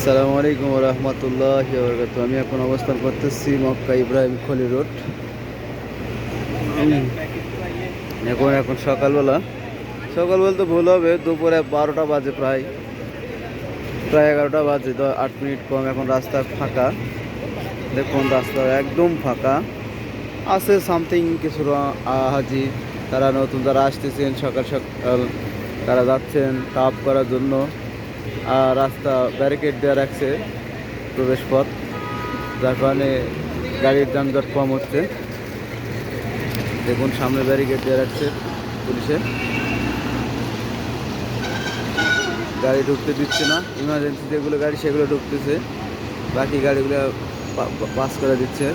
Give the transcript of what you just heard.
আসসালামু আলাইকুম রহমতুল্লাহি ওয়া বারাকাতুহু। আমি এখন অবস্থান করতেছি মক্কা ইব্রাহিম খলি রোড। এখন সকালবেলা, সকাল বলতে ভুল হবে, দুপুরে 12টা বাজে, প্রায় প্রায় 11টা বাজে, 8 মিনিট কম। এখন রাস্তা ফাঁকা, দেখুন রাস্তা একদম ফাঁকা আছে। সামথিং কিছু হাজি, তারা নতুন যারা আসতেছেন সকাল সকাল, তারা যাচ্ছেন তাপ করার জন্য। আর রাস্তা ব্যারিকেড দেওয়া রাখছে, প্রবেশ পথ, যার কারণে গাড়ির যানজট কম হচ্ছে। দেখুন সামনে ব্যারিকেড দিয়ে রাখছে পুলিশে, গাড়ি ঢুকতে দিচ্ছে না। ইমার্জেন্সি যেগুলো গাড়ি সেগুলো ঢুকতেছে, বাকি গাড়িগুলো পাস করে দিচ্ছে।